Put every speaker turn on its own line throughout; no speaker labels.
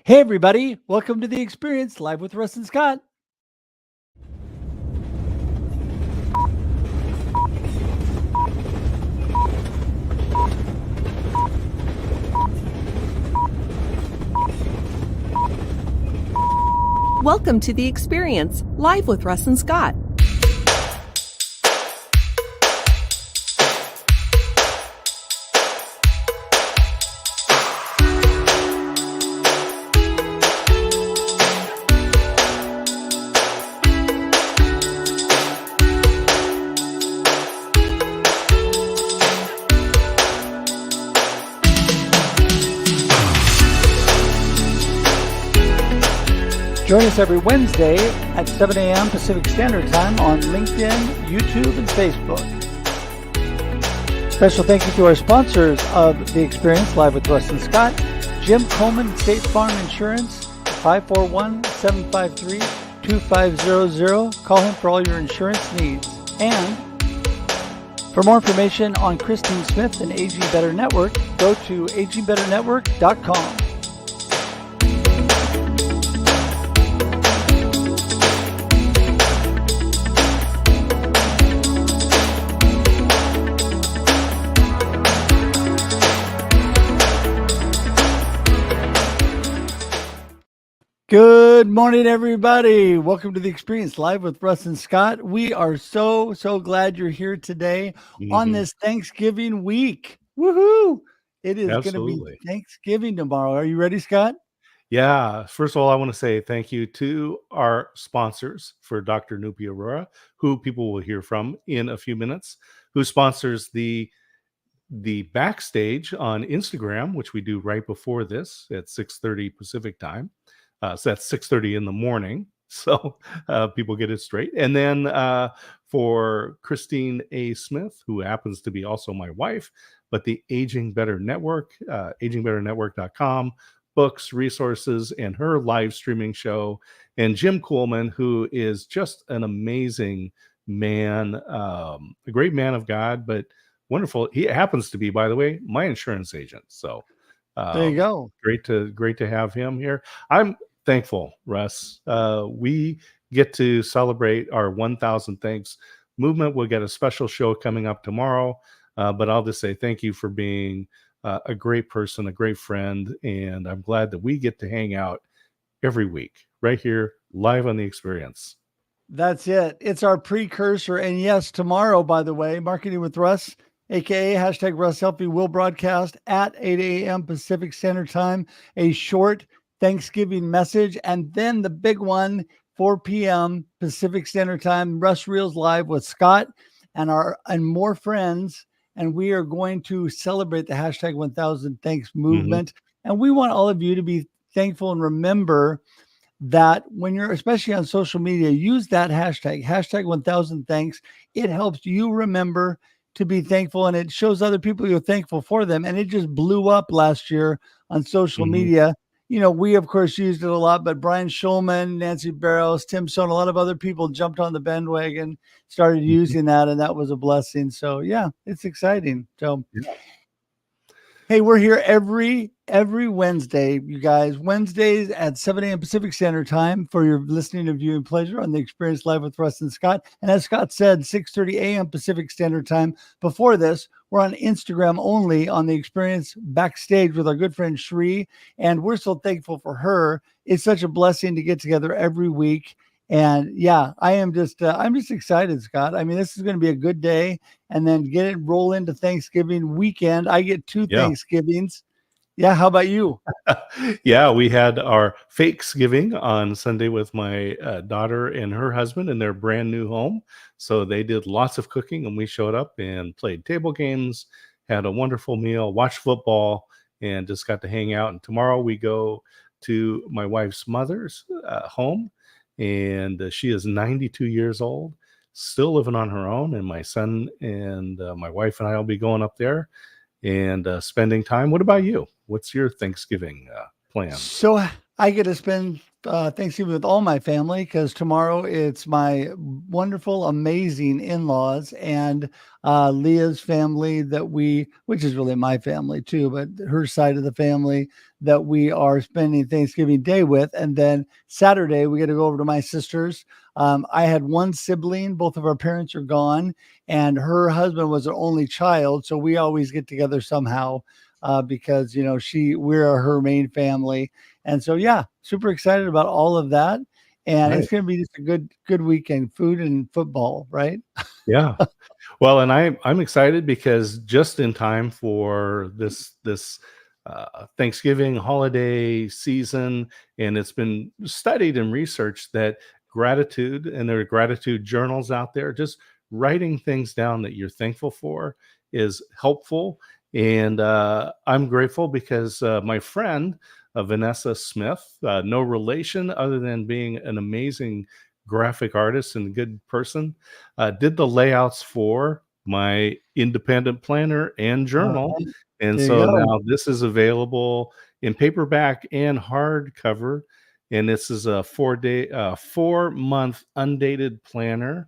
Hey, everybody. Welcome to The Experience, live with Russ and Scott.
Welcome to The Experience, live with Russ and Scott.
Join us every Wednesday at 7 a.m. Pacific Standard Time on LinkedIn, YouTube, and Facebook. Special thank you to our sponsors of The Experience, live with Russ and Scott. Jim Coleman, State Farm Insurance, 541-753-2500. Call him for all your insurance needs. And for more information on Christine Smith and Aging Better Network, go to agingbetternetwork.com. Good morning, everybody. Welcome to The Experience, live with Russ and Scott. We are so glad you're here today on this Thanksgiving week. Woohoo! It is going to be Thanksgiving tomorrow. Are you ready, Scott?
Yeah. First of all, I want to say thank you to our sponsors for Dr. Nupi Aurora, who people will hear from in a few minutes, who sponsors the backstage on Instagram, which we do right before this at 6:30 Pacific time. So that's 6:30 in the morning. So people get it straight. And then for Christine A. Smith, who happens to be also my wife, but the Aging Better Network, agingbetternetwork.com, books, resources, and her live streaming show. And Jim Coleman, who is just an amazing man, a great man of God, but wonderful. He happens to be, by the way, my insurance agent. So
there you go.
Great to have him here. I'm thankful, Russ. We get to celebrate our 1,000 Thanks movement. We'll get a special show coming up tomorrow, but I'll just say thank you for being a great person, a great friend, and I'm glad that we get to hang out every week right here live on The Experience.
That's it. It's our precursor. And yes, tomorrow, by the way, Marketing with Russ, aka hashtag Russ Healthy, will broadcast at 8 a.m. Pacific Standard Time, a short Thanksgiving message. And then the big one, 4 p.m. Pacific Standard Time, Russ Reels Live with Scott and more friends. And we are going to celebrate the hashtag 1,000 Thanks movement. And we want all of you to be thankful and remember that when you're, especially on social media, use that hashtag 1,000 Thanks. It helps you remember to be thankful, and it shows other people you're thankful for them. And it just blew up last year on social media. You know, we, of course, used it a lot, but Brian Schulman, Nancy Barrows, Tim Stone, a lot of other people jumped on the bandwagon, started using that, and that was a blessing. So, yeah, it's exciting. So, hey, we're here every Wednesday, you guys. Wednesdays at 7 a.m. Pacific Standard Time for your listening and viewing pleasure on The Experience Live with Russ and Scott. And as Scott said, 6:30 a.m. Pacific Standard Time. Before this, we're on Instagram only on The Experience Backstage with our good friend Shree. And we're so thankful for her. It's such a blessing to get together every week. And yeah, I'm just excited, Scott. I mean, this is going to be a good day, and then roll into Thanksgiving weekend. I get two Thanksgivings. Yeah. How about you?
Yeah, we had our Fakesgiving on Sunday with my daughter and her husband in their brand new home. So they did lots of cooking, and we showed up and played table games, had a wonderful meal, watched football, and just got to hang out. And tomorrow we go to my wife's mother's home, and she is 92 years old, still living on her own. And my son and my wife and I will be going up there and spending time. What about you? What's your Thanksgiving plan?
So I get to spend Thanksgiving with all my family because tomorrow it's my wonderful, amazing in-laws and Leah's family which is really my family too, but her side of the family that we are spending Thanksgiving Day with. And then Saturday we get to go over to my sister's. I had one sibling; both of our parents are gone, and her husband was an only child, so we always get together somehow because we're her main family, and so, yeah, super excited about all of that. And it's
Right.
going to be just a good weekend, food and football, right?
Yeah. Well, and I'm excited because just in time for this Thanksgiving holiday season, and it's been studied and researched that gratitude, and there are gratitude journals out there, just writing things down that you're thankful for is helpful. And I'm grateful because my friend Vanessa Smith, no relation other than being an amazing graphic artist and good person, did the layouts for my independent planner and
All
journal.
right.
And
There you
so
go.
now this is available in paperback and hardcover. And this is a 4-month undated planner.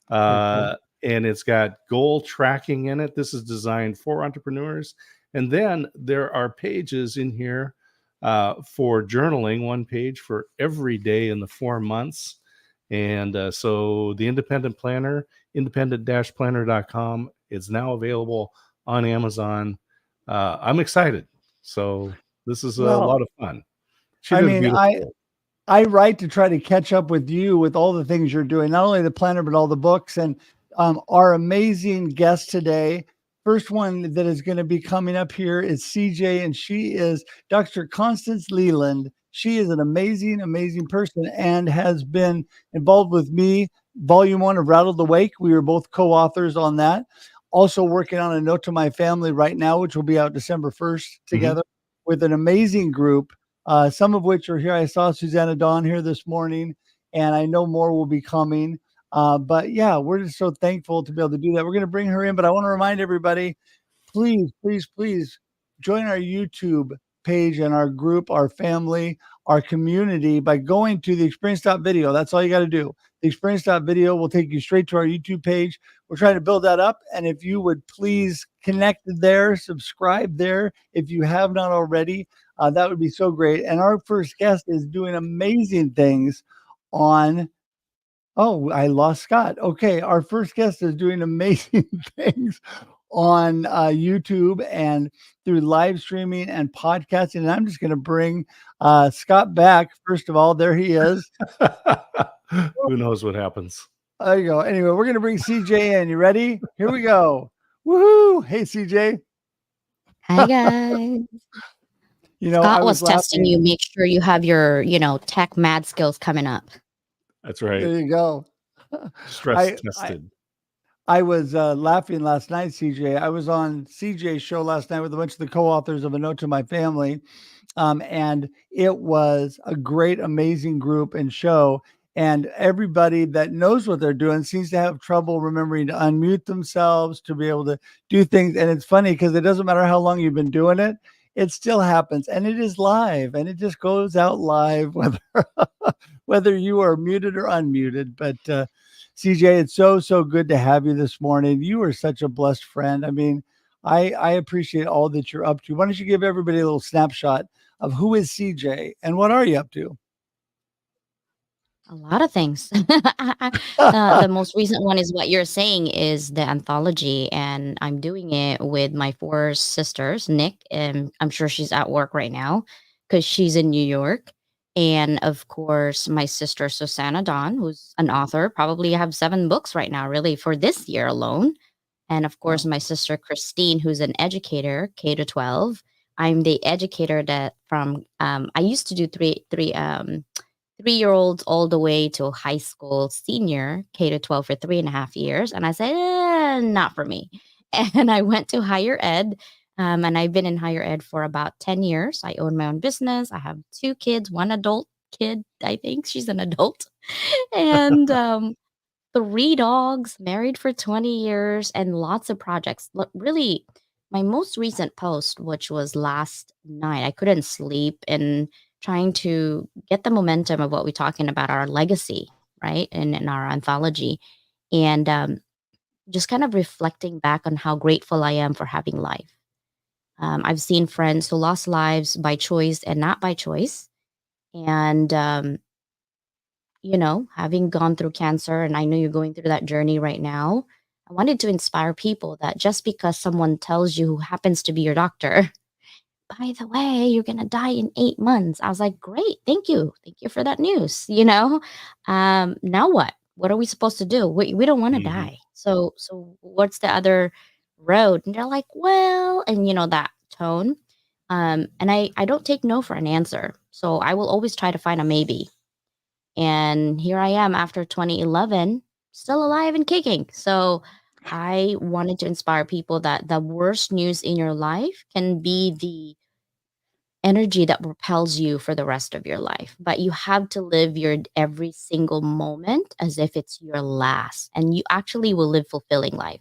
Perfect.
Uh, and it's got goal tracking in it. This is designed for entrepreneurs. And then there are pages in here for journaling, one page for every day in the 4 months. And so the independent planner, independent-planner.com, is now available on Amazon. I'm excited. So this is a
Well,
lot of fun. She
I
did a
mean,
beautiful
I
job.
I write to try to catch up with you with all the things you're doing, not only the planner, but all the books and our amazing guest today. First one that is going to be coming up here is CJ, and she is Dr. Constance Leland. She is an amazing, amazing person and has been involved with me. Volume one of Rattled Awake. We were both co authors on that. Also working on a note to my family right now, which will be out December 1st
Mhm.
together with an amazing group, some of which are here. I saw Susanna Dawn here this morning, and I know more will be coming. But yeah, we're just so thankful to be able to do that. We're going to bring her in, but I want to remind everybody, please, please, please join our YouTube page and our group, our family, our community by going to the experience.video. That's all you got to do. The experience.video will take you straight to our YouTube page. We're trying to build that up. And if you would please connect there, subscribe there if you have not already, that would be so great. And our first guest is doing amazing things on. Oh, I lost Scott. Okay, our first guest is doing amazing things on YouTube and through live streaming and podcasting. And I'm just going to bring Scott back. First of all, there he is.
Who knows what happens?
There you go. Anyway, we're going to bring CJ in. You ready? Here we go. Woohoo! Hey, CJ.
Hi guys.
I
Scott
was
was testing
laughing.
you. Make sure you have your, tech mad skills coming up.
That's right.
There you go.
Stress
I
tested.
I was laughing last night, CJ. I was on CJ's show last night with a bunch of the co-authors of A Note to My Family, and it was a great, amazing group and show. And everybody that knows what they're doing seems to have trouble remembering to unmute themselves to be able to do things. And it's funny because it doesn't matter how long you've been doing it, it still happens, and it is live, and it just goes out live whether you are muted or unmuted. But CJ, it's so good to have you this morning. You are such a blessed friend. I mean, I appreciate all that you're up to. Why don't you give everybody a little snapshot of who is CJ and what are you up to?
A lot of things. The most recent one is what you're saying is the anthology, and I'm doing it with my four sisters. Nick, and I'm sure she's at work right now because she's in New York. And of course, my sister Susanna Dawn, who's an author, probably have 7 books right now, really, for this year alone. And of course,
Wow.
my sister Christine, who's an educator, K to 12. I'm the educator that I used to do three-year-olds all the way to high school senior, K to 12 for 3.5 years. And I said, not for me. And I went to higher ed. And I've been in higher ed for about 10 years. I own my own business. I have 2 kids, one adult kid. I think she's an adult. And 3 dogs, married for 20 years, and lots of projects. Look, really, my most recent post, which was last night, I couldn't sleep. And trying to get the momentum of what we're talking about, our legacy, right? And in our anthology. And just kind of reflecting back on how grateful I am for having life. I've seen friends who lost lives by choice and not by choice. And, having gone through cancer, and I know you're going through that journey right now, I wanted to inspire people that just because someone tells you, who happens to be your doctor, by the way, you're going to die in 8 months. I was like, great. Thank you. Thank you for that news. Now what? What are we supposed to do? We don't want to
Hmm.
die. So what's the other road? And they're like, well, and that tone. And I don't take no for an answer. So I will always try to find a maybe. And here I am after 2011, still alive and kicking. So I wanted to inspire people that the worst news in your life can be the energy that propels you for the rest of your life. But you have to live your every single moment as if it's your last, and you actually will live fulfilling life.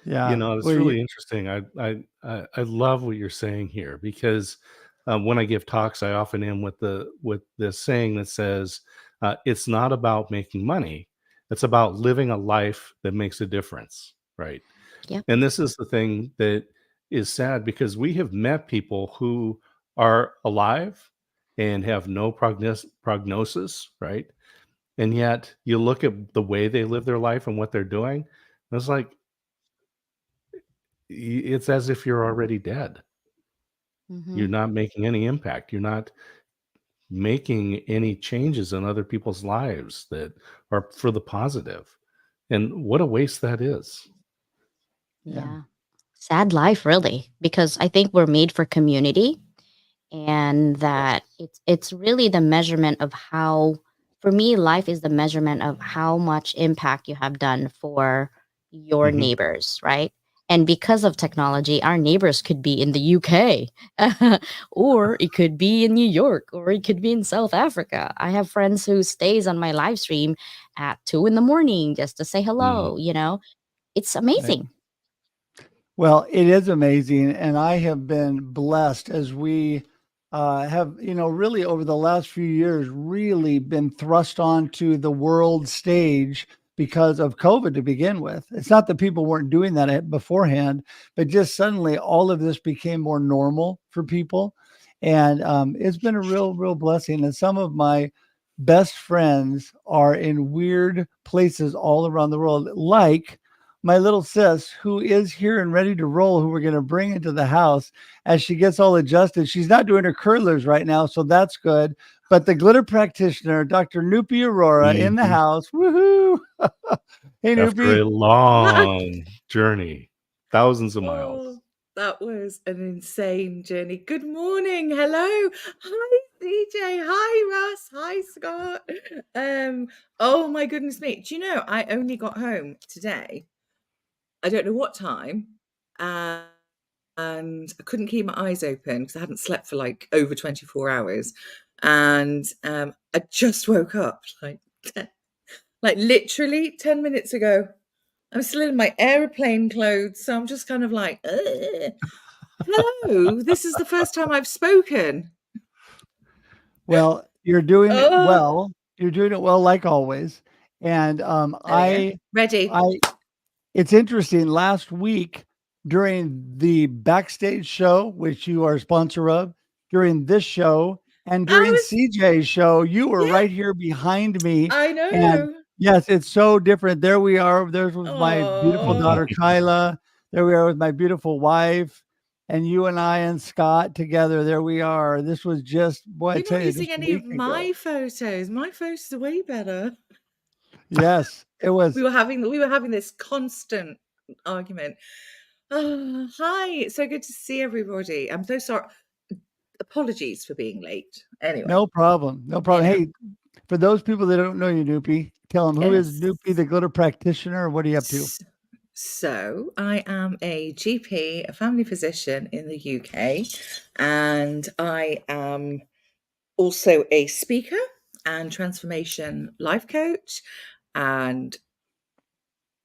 Yeah.
It's
Well,
really interesting. I love what you're saying here because when I give talks, I often am with this saying that says, "It's not about making money; it's about living a life that makes a difference." Right?
Yep.
And this is the thing that is sad because we have met people who are alive and have no prognosis, right? And yet you look at the way they live their life and what they're doing, and it's like it's as if you're already dead.
Hmm.
You're not making any impact. You're not making any changes in other people's lives that are for the positive. And what a waste that is.
yeah.
Yeah. Sad life, really, because I think we're made for community, and that it's really the measurement of how, for me, life is the measurement of how much impact you have done for your
Mhm.
neighbors, right? And because of technology, our neighbors could be in the UK, or it could be in New York, or it could be in South Africa. I have friends who stays on my live stream at 2 in the morning just to say
Mm.
hello. It's
Right.
amazing.
Well, it is amazing, and I have been blessed as we have, really over the last few years, really been thrust onto the world stage because of COVID to begin with. It's not that people weren't doing that beforehand, but just suddenly all of this became more normal for people, and it's been a real, real blessing. And some of my best friends are in weird places all around the world, like my little sis, who is here and ready to roll, who we're going to bring into the house as she gets all adjusted. She's not doing her curlers right now, so that's good. But the glitter practitioner, Dr. Nupi Aurora, in the
Mhm.
house. Woohoo! Hey,
After
Nupi.
a long journey, thousands of miles.
Oh, that was an insane journey. Good morning. Hello. Hi, CJ. Hi, Russ. Hi, Scott. Um, oh my goodness me. Do you know I only got home today? I don't know what time. Uh, and I couldn't keep my eyes open because I hadn't slept for like over 24 hours. And I just woke up like literally 10 minutes ago. I'm still in my aeroplane clothes, so I'm just kind of like, "Ugh. Hello, this is the first time I've spoken."
Well, you're doing it
Oh,
well. You're doing it well, like always. And
there we go. Ready.
I, it's interesting. Last week, during the backstage show, which you are a sponsor of, during this show, and
I
during
was,
CJ's show, you were
yeah,
right here behind me.
I
And
know.
yes, it's so different. There we are. There was my beautiful
Oh,
daughter, Kyla. There we are with my beautiful wife. And you and I and Scott together. There we are. This was just, boy, I
you're
tell
not
you,
using
just a
any of
week ago.
my photos. My photos are way better.
Yes, it was.
We were having this constant argument. Oh, hi. It's so good to see everybody. I'm so sorry. Apologies for being late. Anyway,
No problem. No
you
problem.
know.
Hey, for those people that don't know you, Noopy, tell them who is
Yes.
Noopy, the glitter practitioner, or what are you up to?
So, I am a GP, a family physician in the UK, and I am also a speaker and transformation life coach. And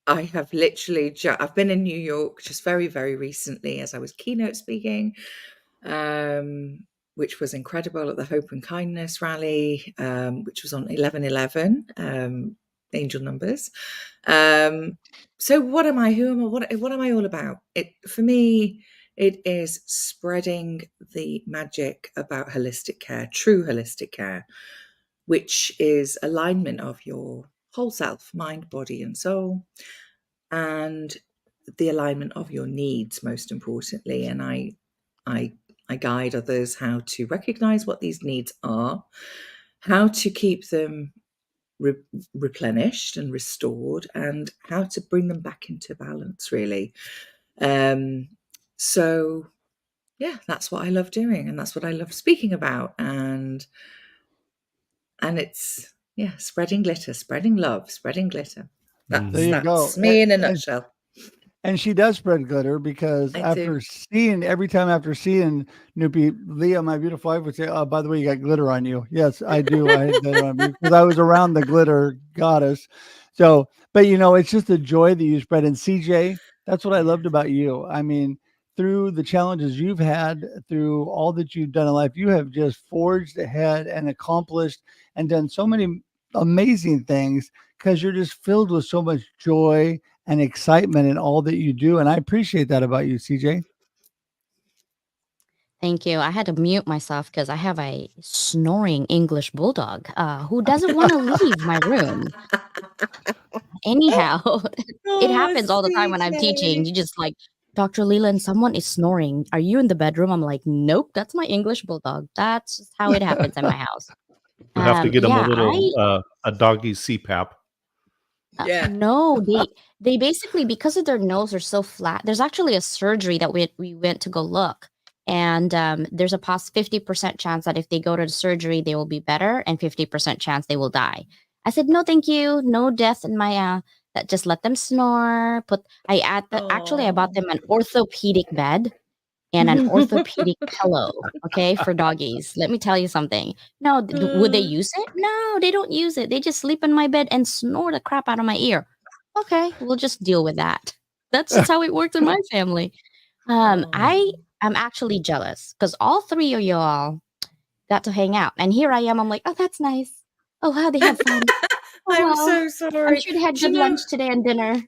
I have literally I've been in New York just very, very recently as I was keynote speaking. Um, which was incredible at the Hope and Kindness rally, which was on 11/11, angel numbers. So what am I? Who am I? What am I all about? For me, it is spreading the magic about holistic care, true holistic care, which is alignment of your whole self, mind, body, and soul, and the alignment of your needs, most importantly. And I guide others how to recognize what these needs are, how to keep them replenished and restored, and how to bring them back into balance, really. So yeah, that's what I love doing, and that's what I love speaking about. And it's spreading glitter, spreading love, spreading glitter.
There you go.
That's me in a nutshell.
And she does spread glitter because
I
after
do.
every time after seeing Noopy, Leah, my beautiful wife, would say, "Oh, by the way, you got glitter on you." Yes, I do. I had glitter on me because I was around the glitter goddess. So, but it's just the joy that you spread. And CJ, that's what I loved about you. I mean, through the challenges you've had, through all that you've done in life, you have just forged ahead and accomplished and done so many amazing things because you're just filled with so much joy and excitement in all that you do. And I appreciate that about you, CJ.
Thank you. I had to mute myself because I have a snoring English bulldog who doesn't want to leave my room. Anyhow, it
Oh,
happens all the time when I'm teaching.
CJ.
You just like, Dr. Leland, someone is snoring. Are you in the bedroom? I'm like, nope, that's my English bulldog. That's just how it happens in my house.
You'll have to get them a
Yeah,
little a doggy CPAP.
Yeah.
no, they basically, because of their nose are so flat. There's actually a surgery that we went to go look, and there's a 50% chance that if they go to the surgery, they will be better, and 50% chance they will die. I said no, thank you, no death in my that just let them snore. Actually I bought
Oh.
them an orthopedic bed and an orthopedic pillow, okay, for doggies. Let me tell you something. No, would they use it? No, they don't use it. They just sleep in my bed and snore the crap out of my ear. Okay, we'll just deal with that. That's just how it works in my family. I
Oh.
am actually jealous because all three of y'all got to hang out, and here I am. I'm like, oh, that's nice. Oh wow, they have fun. Oh
I'm
wow,
so
I'm
sorry.
sure they had
Do
good
you know?
lunch today and dinner.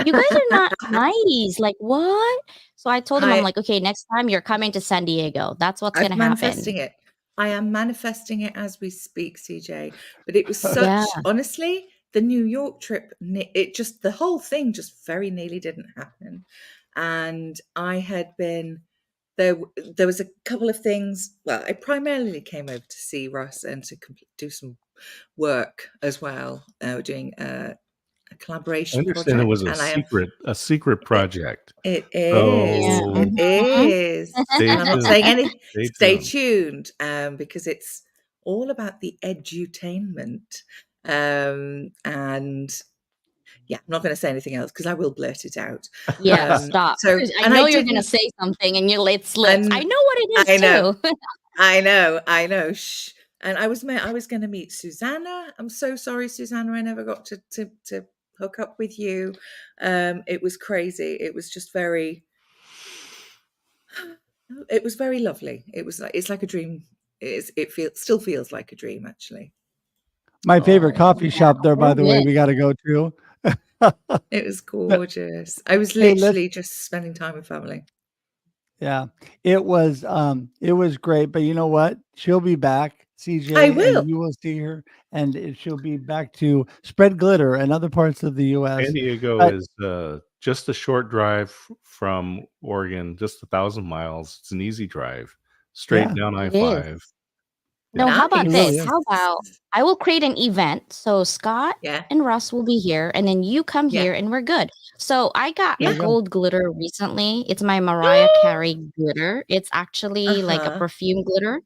You guys are not nice. Like, what? So I told him, I'm
I
like, okay, next time you're coming to San Diego. That's what's going
I'm
to happen.
manifesting it. I am manifesting it as we speak, CJ. But it was
Yeah.
honestly, the New York trip, the whole thing just very nearly didn't happen. And I had been, there was a couple of things. Well, I primarily came over to see Russ and to do some work as well. We're doing a
I
collaboration
understand it was
project, and I am.
a secret
It,
project.
it is.
Yeah.
So
It
Mhm.
is.
stay
And I'm not saying
tuned.
any.
Stay
Stay
tuned.
tuned, because it's all about the edutainment. And yeah, I'm not going to say anything else because I will blurt it out.
Yeah, stop.
So,
'Cause I
and I
know you're going to
didn't.
say something and you let slips. I
And
know what it is
I know.
too.
I know. Shh. And I was going to meet Susanna. I'm so sorry, Susanna. I never got to hook up with you. It was crazy. It was just very. It was very lovely. It's like a dream. Still feels like a dream, actually.
My favorite coffee
Yeah,
shop there, by
we're
the way,
good.
we got to go to.
It was
But
gorgeous. I was
hey, let's
literally just spending time with family.
yeah, it was great. But you know what? She'll be back,
I
CJ, and
will.
you will see her, and she'll be back to spread glitter in other parts of the
San
U.S.
Diego
But
is just a short drive from Oregon, just 1,000 miles. It's an easy drive, straight
yeah,
down
It is.
I-5.
No,
Yeah.
how about
it really
this?
Nice.
is.
How about I will create an event. So Scott
Yeah.
and Russ will be here, and then you come
Yeah.
here, and we're good. So I got
There
a
you
Yeah.
go.
gold glitter recently. It's my Mariah Carey glitter. It's actually like a
Uh-huh.
perfume glitter,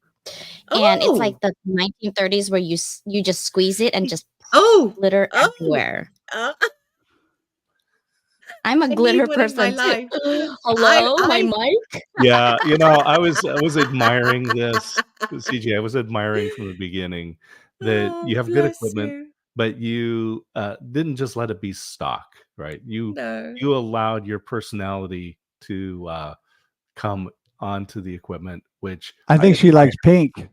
and it's like
Oh.
the 1930s where you just squeeze it and just
Oh.
glitter
Oh.
everywhere.
Uh,
I'm a
I need
glitter
one in my
person too.
life.
Hello, my
I
mic.
Yeah, I was admiring this, CJ. I was admiring from the beginning that
Oh,
you have good
bless
equipment,
you.
but you didn't just let it be stock, right?
No.
You allowed your personality to come onto the equipment, which
I think she likes pink.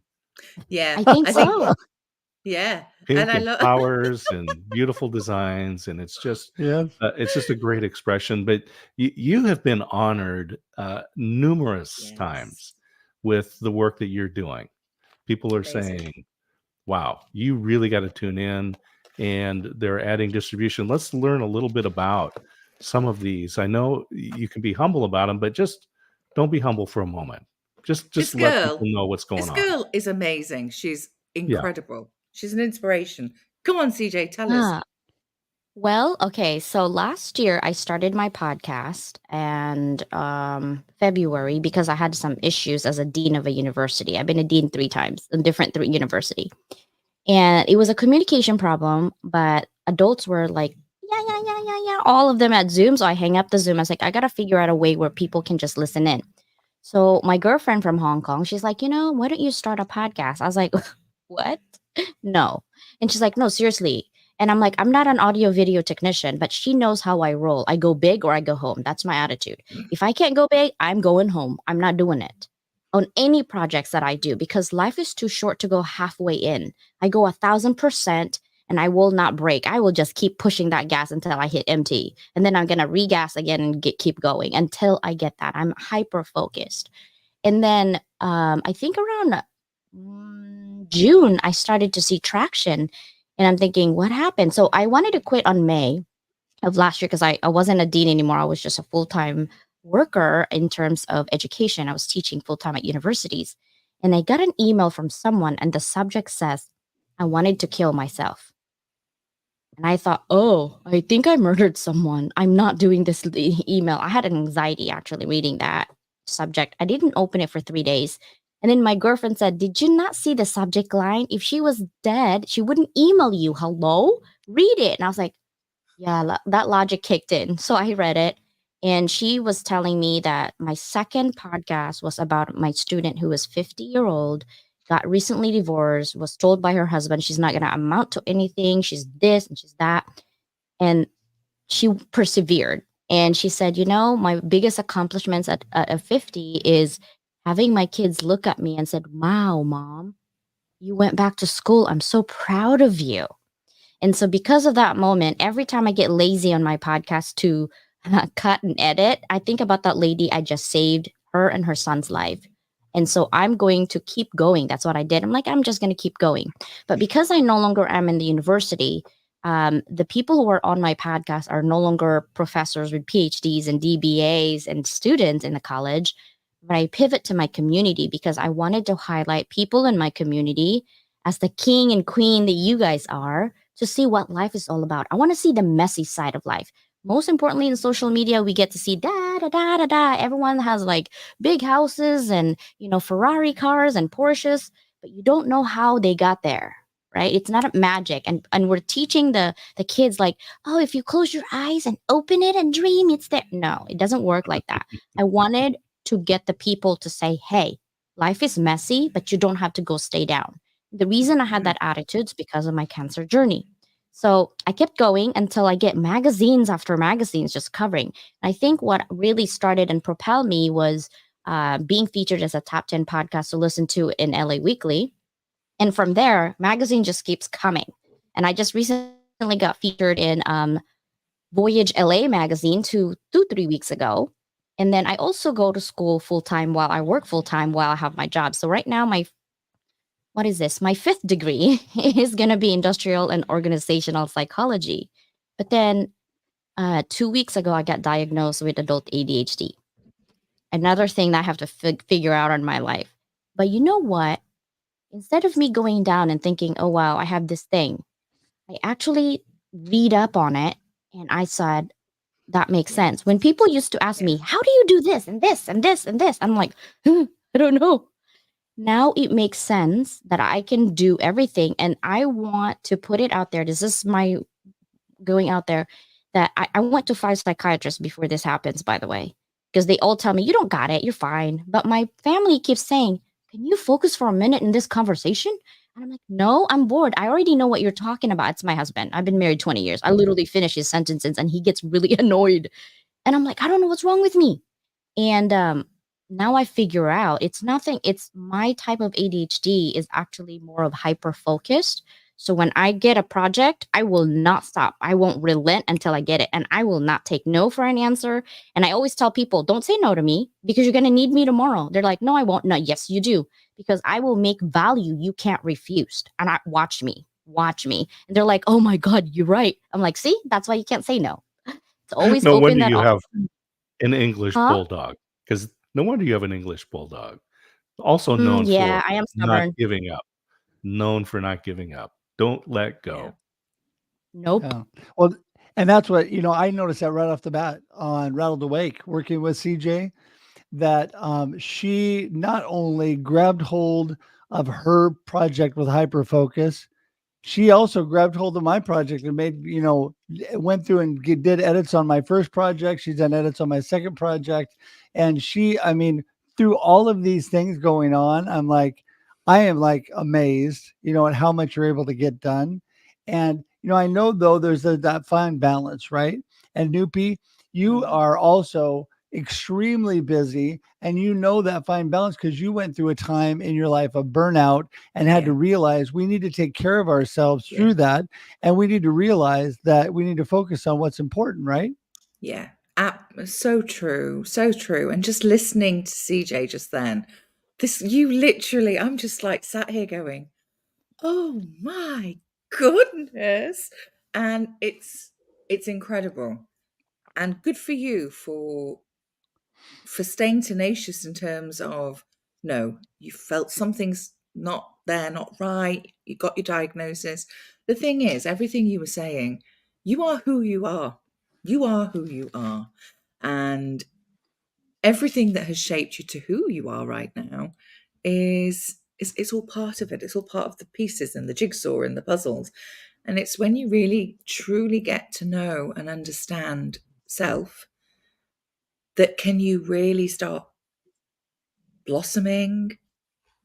Yeah,
I think
I think
so.
yeah, and
pink
I
and
love.
flowers and beautiful designs, and
Yes.
it's just a great expression. But you have been honored numerous times
Yes,
with the work that you're doing. People are
amazing.
saying, wow, you really got to tune in, and they're adding distribution. Let's learn a little bit about some of these. I know you can be humble about them, but just don't be humble for a moment. Just
This
let people
girl,
know what's going
this
on.
girl is amazing. She's
Yeah.
incredible. She's an inspiration. Come on, CJ, tell us.
Ah, well, okay. So last year I started my podcast and February because I had some issues as a dean of a university. I've been a dean 3 times in different university. And it was a communication problem, but adults were like, yeah, yeah, yeah, yeah, yeah, all of them at Zoom. So I hang up the Zoom. I was like, I got to figure out a way where people can just listen in. So my girlfriend from Hong Kong, she's like, why don't you start a podcast? I was like, what? No. And she's like, no, seriously. And I'm like, I'm not an audio video technician, but she knows how I roll. I go big or I go home. That's my attitude. If I can't go big, I'm going home. I'm not doing it on any projects that I do because life is too short to go halfway in. I go 1,000% and I will not break. I will just keep pushing that gas until I hit empty. And then I'm going to regas again and keep going until I get that. I'm hyper focused. And then I think around June, I started to see traction. And I'm thinking, what happened? So I wanted to quit on May of last year because I wasn't a dean anymore. I was just a full time worker in terms of education. I was teaching full time at universities. And I got an email from someone, and the subject says, I wanted to kill myself. And I thought, oh, I think I murdered someone. I'm not doing this email. I had an anxiety actually reading that subject. I didn't open it for 3 days. And then my girlfriend said, did you not see the subject line? If she was dead, she wouldn't email you. Hello? Read it. And I was like, yeah, that logic kicked in. So I read it. And she was telling me that my second podcast was about my student who was 50-year-old, got recently divorced, was told by her husband she's not going to amount to anything. She's this and she's that. And she persevered. And she said, my biggest accomplishments at 50 is having my kids look at me and said, wow, mom, you went back to school. I'm so proud of you. And so, because of that moment, every time I get lazy on my podcast to cut and edit, I think about that lady I just saved, her and her son's life. And so, I'm going to keep going. That's what I did. I'm like, I'm just going to keep going. But because I no longer am in the university, the people who are on my podcast are no longer professors with PhDs and DBAs and students in the college. But I pivot to my community because I wanted to highlight people in my community as the king and queen that you guys are to see what life is all about. I want to see the messy side of life. Most importantly, in social media, we get to see da da da da da. Everyone has like big houses and Ferrari cars and Porsches, but you don't know how they got there, right? It's not a magic, and we're teaching the kids like, oh, if you close your eyes and open it and dream, it's there. No, it doesn't work like that. I wanted to get the people to say, hey, life is messy, but you don't have to go stay down. The reason I had that attitude is because of my cancer journey. So I kept going until I get magazines after magazines just covering. I think what really started and propelled me was being featured as a top 10 podcast to listen to in LA Weekly. And from there, magazine just keeps coming. And I just recently got featured in Voyage LA magazine 3 weeks ago. And then I also go to school full time while I work full time while I have my job. So right now, what is this? My 5th degree is going to be industrial and organizational psychology. But then 2 weeks ago, I got diagnosed with adult ADHD. Another thing that I have to figure out in my life. But you know what? Instead of me going down and thinking, oh, wow, I have this thing, I actually read up on it and I said, that makes sense. When people used to ask me,
Yes.
how do you do this and this and this and this? I'm like, I don't know. Now it makes sense that I can do everything and I want to put it out there. This is my going out there that I went to 5 psychiatrists before this happens, by the way, because they all tell me, you don't got it, you're fine. But my family keeps saying, can you focus for a minute in this conversation? And I'm like, no, I'm bored. I already know what you're talking about. It's my husband. I've been married 20 years. I literally finish his sentences and he gets really annoyed. And I'm like, I don't know what's wrong with me. And now I figure out it's nothing. It's my type of ADHD is actually more of hyper focused. So when I get a project, I will not stop. I won't relent until I get it. And I will not take no for an answer. And I always tell people, don't say no to me because you're going to need me tomorrow. They're like, no, I won't. No, yes, you do. Because I will make value you can't refuse. And watch me, watch me. And they're like, oh my God, you're right. I'm like, see, that's why you can't say no. It's always
No
open
wonder
that
you have
option.
an English
Huh?
bulldog, because no wonder you have an English bulldog, also known
Yeah,
for
I am
not
stubborn.
giving up. Known for not giving up. Don't let
Yeah.
go.
Nope.
Yeah. Well, and that's what, I noticed that right off the bat on Rattled Awake, working with CJ, that she not only grabbed hold of her project with hyperfocus, she also grabbed hold of my project and made, went through and did edits on my first project. She's done edits on my second project. And I mean, through all of these things going on, I am like amazed, at how much you're able to get done. And, I know though there's that fine balance, right? And Nupi, you
Mm,
are also extremely busy, and that fine balance because you went through a time in your life of burnout and had to
yeah.
realize we need to take care of ourselves
Yeah.
through that. And we need to realize that we need to focus on what's important, right?
Yeah. So true. So true. And just listening to CJ just then, you literally, I'm just like sat here going, oh my goodness. And it's incredible. And good for you for staying tenacious in terms of, no, you felt something's not there, not right, you got your diagnosis. The thing is, everything you were saying, you are who you are. You are who you are. And everything that has shaped you to who you are right now is it's all part of it. It's all part of the pieces and the jigsaw and the puzzles. And it's when you really truly get to know and understand self that can you really start blossoming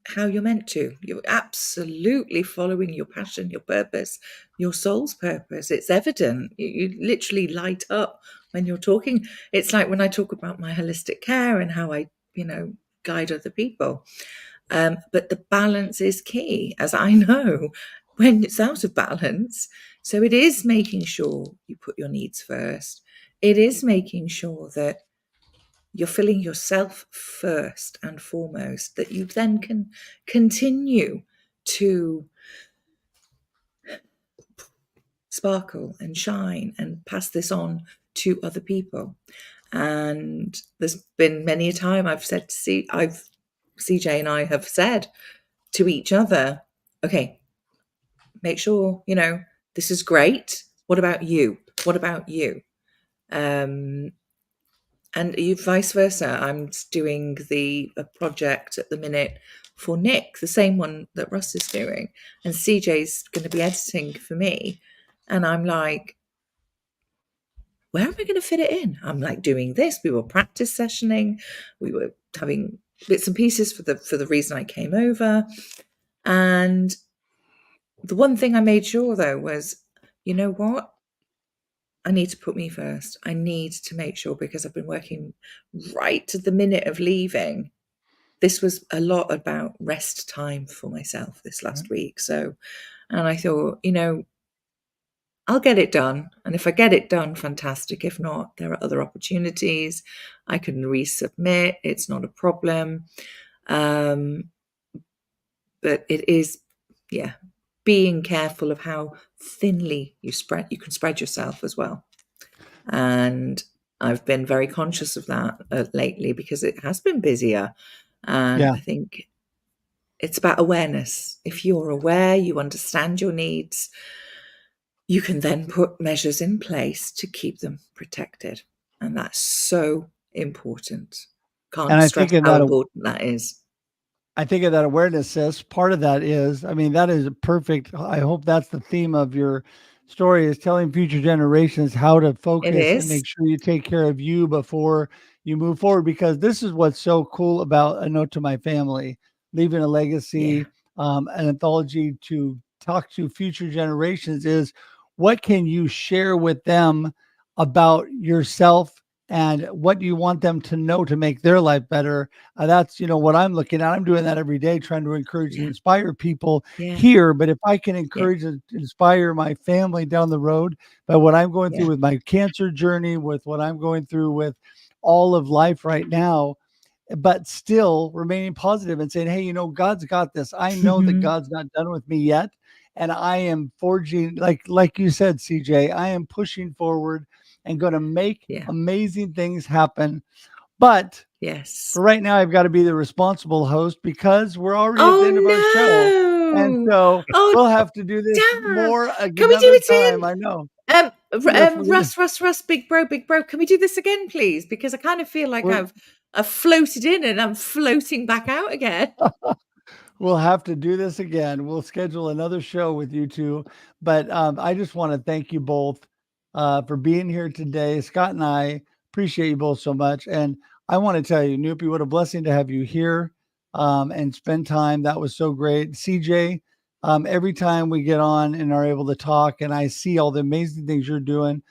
how you're meant to. You're absolutely following your passion, your purpose, your soul's purpose. It's evident. You literally light up when you're talking. It's like when I talk about my holistic care and how I, guide other people. But the balance is key, as I know, when it's out of balance. So it is making sure you put your needs first. It is making sure that you're filling yourself first and foremost, that you then can continue to sparkle and shine and pass this on to other people. And there's been many a time CJ and I have said to each other, okay, make sure, this is great. What about you? What about you? And you vice versa. I'm doing a project at the minute for Nick, the same one that Russ is doing, and CJ's going to be editing for me. And I'm like, where am I going to fit it in? I'm like doing this. We were practice sessioning. We were having bits and pieces for the reason I came over. And the one thing I made sure though was, you know what? I need to put me first. I need to make sure, because I've been working right to the minute of leaving. This was a lot about rest time for myself this last week. So, and I thought, I'll get it done. And if I get it done, fantastic. If not, there are other opportunities. I can resubmit. It's not a problem. But it is, being careful of how thinly you can spread yourself as well. And I've been very conscious of that lately, because it has been busier. And
Yeah.
I think it's about awareness. If you're aware, you understand your needs, you can then put measures in place to keep them protected. And that's so important.
And
Can't
I
stress
think in
how
that
important that is.
awareness, sis, part of that is, that is a perfect. I hope that's the theme of your story, is telling future generations how to
It
focus and
is.
make sure you take care of you before you move forward. Because this is what's so cool about A Note to My Family, leaving a
Yeah.
legacy, an anthology to talk to future generations, is what can you share with them about yourself and what do you want them to know to make their life better? That's what I'm looking at. I'm doing that every day, trying to encourage and
Yeah.
inspire people
Yeah.
here. But if I can
Yeah.
encourage and inspire my family down the road by what I'm going through
Yeah.
with my cancer journey, with what I'm going through with all of life right now, but still remaining positive and saying, hey, God's got this. I know that
Mhm.
God's not done with me yet. And I am forging, like you said, CJ, I am pushing forward and going to make
Yeah.
amazing things happen. But
Yes.
for right now, I've got to be the responsible host because we're already at the end of our show. And
Oh, no.
so
Oh,
we'll have to do this
damn.
more
Can we do
another
it
time.
again?
I know. If we,
Russ, big bro. Can we do this again, please? Because I kind of feel like
we're,
I've floated in and I'm floating back out again.
we'll have to do this again. We'll schedule another show with you two. But I just want to thank you both for being here today. Scott and I appreciate you both so much. And I want to tell you, Noopy, what a blessing to have you here and spend time. That was so great. CJ, every time we get on and are able to talk and I see all the amazing things you're doing,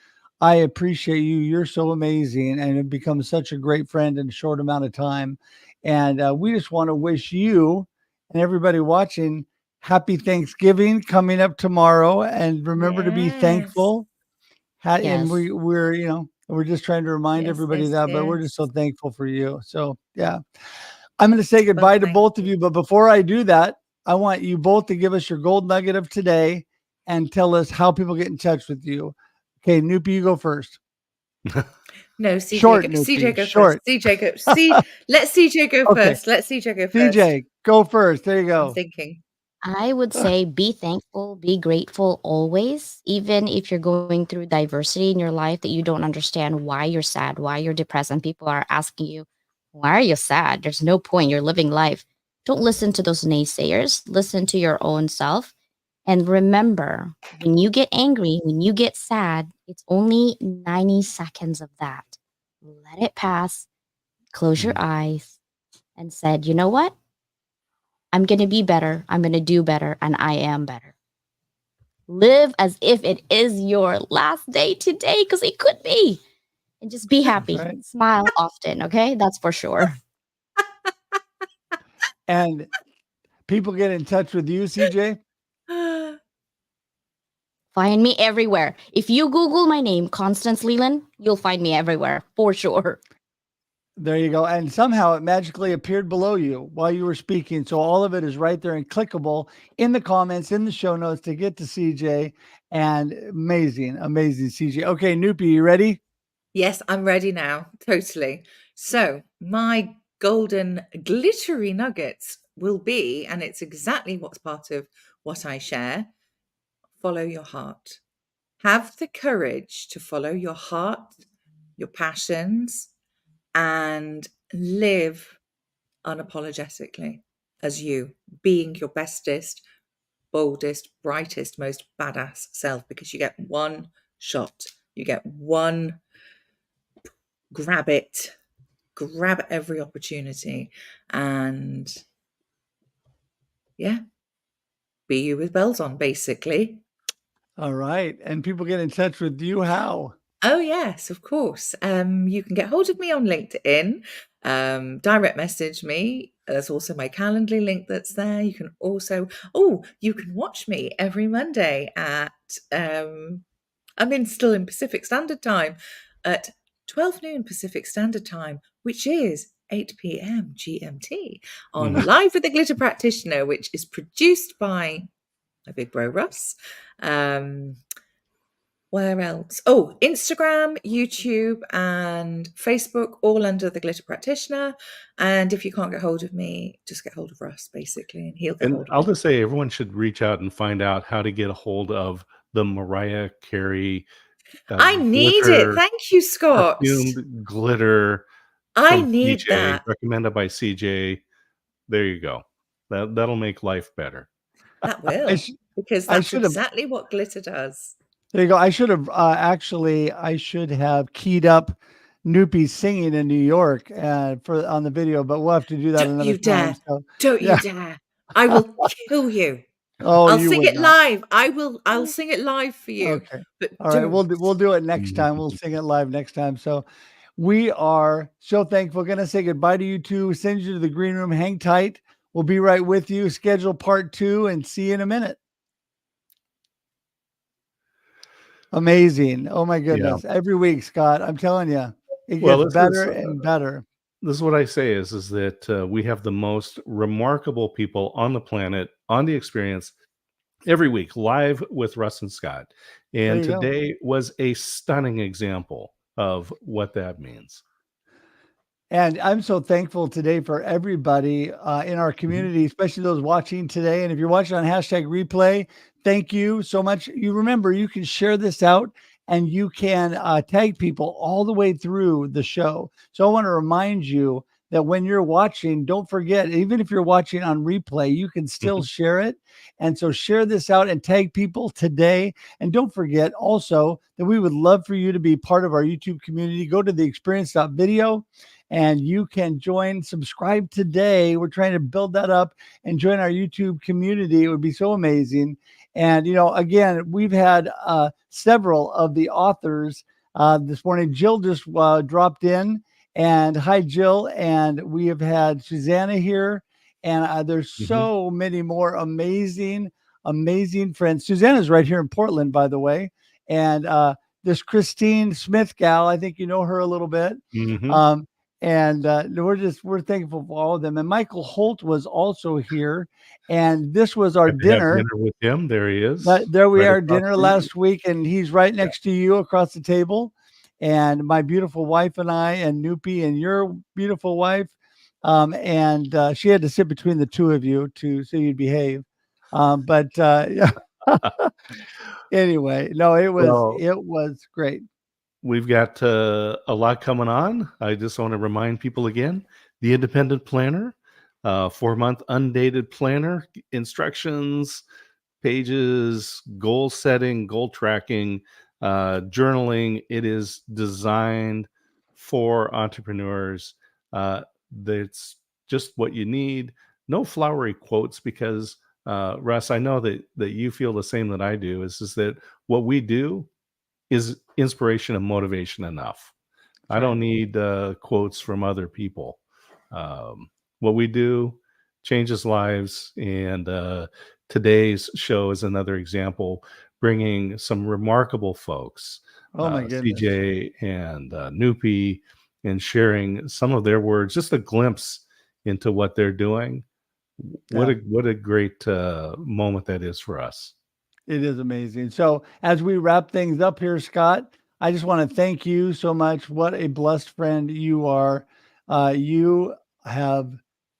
I appreciate you. You're so amazing and have become such a great friend in a short amount of time. And we just want to wish you and everybody watching happy Thanksgiving coming up tomorrow. And remember to be
Yes.
thankful. And
Yes.
we're just trying to remind
Yes,
everybody
yes,
that, but we're just so
yes.
thankful for you. So yeah, I'm going to say
Well,
goodbye to
thank
both of
you.
you. But before I do that, I want you both to give us your gold nugget of today and tell us how people get in touch with you. Okay, Noopy, you go first.
No, CJ
Short,
go. CJ
Noopy,
go first.
short.
CJ go. Let CJ go
Okay,
first. Let CJ go first.
CJ, go first. There you
I'm
go.
thinking.
I would say be thankful, be grateful always, even if you're going through diversity in your life that you don't understand why you're sad, why you're depressed, and people are asking you, why are you sad? There's no point. You're living life. Don't listen to those naysayers. Listen to your own self. And remember, when you get angry, when you get sad, it's only 90 seconds of that. Let it pass, close your
Mm.
eyes, and said, you know what? I'm going to be better. I'm going to do better. And I am better. Live as if it is your last day today because it could be. And just be
That's
happy.
right.
Smile often. Okay. That's for sure.
And people get in touch with you, CJ.
Find me everywhere. If you Google my name, Constance Leland, you'll find me everywhere for sure.
There you go. And somehow it magically appeared below you while you were speaking. So all of it is right there and clickable in the comments, in the show notes to get to CJ. And amazing, amazing CJ. Okay, Noopy, you ready?
Yes, I'm ready now. Totally. So, my golden glittery nuggets will be, and it's exactly what's part of what I share, follow your heart. Have the courage to follow your heart, your passions, and live unapologetically as you, being your bestest, boldest, brightest, most badass self, because you get one shot. You get one grab it, grab every opportunity, and yeah, be you with bells on, basically.
All right. And people get in touch with you how?
Oh yes, of course. You can get hold of me on LinkedIn. Direct message me. There's also my Calendly link that's there. You can also, you can watch me every Monday at still in Pacific Standard Time at 12 noon Pacific Standard Time, which is 8 p.m. GMT on
Mm.
Live with the Glitter Practitioner, which is produced by my big bro Russ. Where else? Oh, Instagram, YouTube, and Facebook, all under the Glitter Practitioner. And if you can't get hold of me, just get hold of Russ, basically, and he'll get
And
hold of
I'll
me.
just say everyone should reach out and find out how to get a hold of the Mariah Carey
I need it.
glitter,
Thank you, Scott.
perfumed glitter
I
from
need
CJ,
that.
recommended by CJ. There you go. That'll make life better.
That
I,
will,
sh-
because
I
that's
should have,
exactly what glitter does.
there you go. I should have I should have keyed up Noopy singing in New York for on the video, but we'll have to do that
Don't
another
you
time.
dare.
So
Don't you
yeah.
dare. I will kill you.
Oh,
I'll
you
sing
would
it
not.
live. I'll sing it live for you.
Okay.
But
All right.
don't.
We'll do it next time. We'll
Mhm.
sing it live next time. So We are so thankful. Going to say goodbye to you two. Send you to the green room. Hang tight. We'll be right with you. Schedule part 2 and see you in a minute. Amazing. Oh my goodness. Every week, Scott, I'm telling you, it gets better and better.
This is what I say is that we have the most remarkable people on the planet on the experience every week, live with Russ and Scott. And today was a stunning example of what that means.
And I'm so thankful today for everybody in our community, especially those watching today. And if you're watching on #replay, thank you so much. You remember, you can share this out and you can tag people all the way through the show. So I want to remind you that when you're watching, don't forget, even if you're watching on replay, you can still share it. And so share this out and tag people today. And don't forget also that we would love for you to be part of our YouTube community. Go to theexperience.video and you can subscribe today. We're trying to build that up and join our YouTube community. It would be so amazing. And, again, we've had several of the authors this morning. Jill just dropped in. And hi, Jill. And we have had Susanna here. And there's so many more amazing friends. Susanna's right here in Portland, by the way. And this Christine Smith gal, I think you know her a little bit. And we're thankful for all of them. And Michael Holt was also here. And this was our dinner.
Dinner with him. There he is.
There we are, dinner last week. And he's right next to you across the table. And my beautiful wife and I, and Noopy and your beautiful wife. And she had to sit between the two of you so you'd behave. Anyway, no, it was great.
We've got a lot coming on. I just want to remind people again, the Independent Planner, 4-month undated planner, instructions, pages, goal setting, goal tracking, journaling. It is designed for entrepreneurs. That's just what you need. No flowery quotes because, Russ, I know that you feel the same that I do, is that what we do is inspiration and motivation enough. I don't need quotes from other people. What we do changes lives, and today's show is another example, bringing some remarkable folks,
oh my goodness,
CJ and Noopy, and sharing some of their words, just a glimpse into what they're doing. What a great moment that is for us.
It is amazing. So as we wrap things up here, Scott, I just want to thank you so much. What a blessed friend you are. You have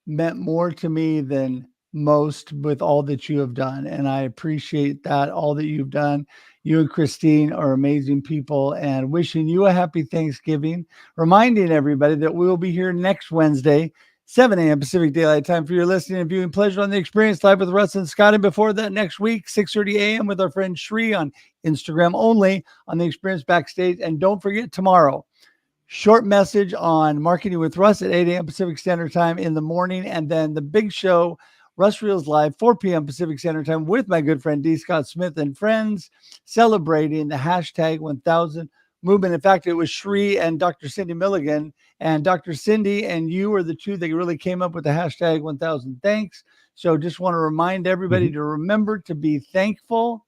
meant more to me than most with all that you have done. And I appreciate that, all that you've done. You and Christine are amazing people, and wishing you a happy Thanksgiving. Reminding everybody that we will be here next Wednesday, 7 a.m. Pacific Daylight Time, for your listening and viewing pleasure on The Experience, live with Russ and Scott. And before that, next week, 6:30 a.m. with our friend Shri on Instagram only on The Experience Backstage. And don't forget, tomorrow, short message on Marketing with Russ at 8 a.m. Pacific Standard Time in the morning. And then the big show, Russ Reels Live, 4 p.m. Pacific Standard Time with my good friend D. Scott Smith and friends, celebrating the #1000 movement. In fact, it was Shri and Dr. Cindy Milligan, and Dr. Cindy and you are the two that really came up with the #1000 thanks. So just want to remind everybody to remember to be thankful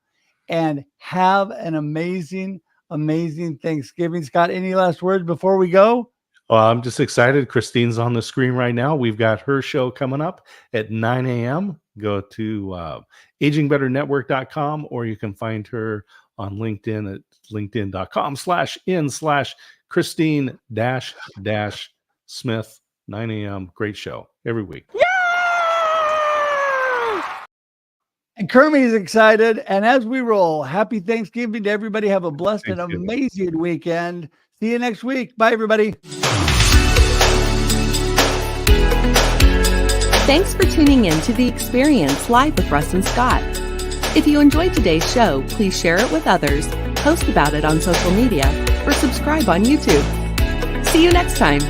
and have an amazing Thanksgiving. Scott, any last words before we go?
I'm just excited. Christine's on the screen right now. We've got her show coming up at 9 a.m. Go to agingbetternetwork.com, or you can find her on LinkedIn at linkedin.com/in/Christine-Smith, 9 a.m. Great show every week.
And Kermie is excited. And as we roll, happy Thanksgiving to everybody. Have a blessed and amazing weekend. See you next week. Bye, everybody.
Thanks for tuning in to The Experience live with Russ and Scott. If you enjoyed today's show, please share it with others, post about it on social media, or subscribe on YouTube. See you next time.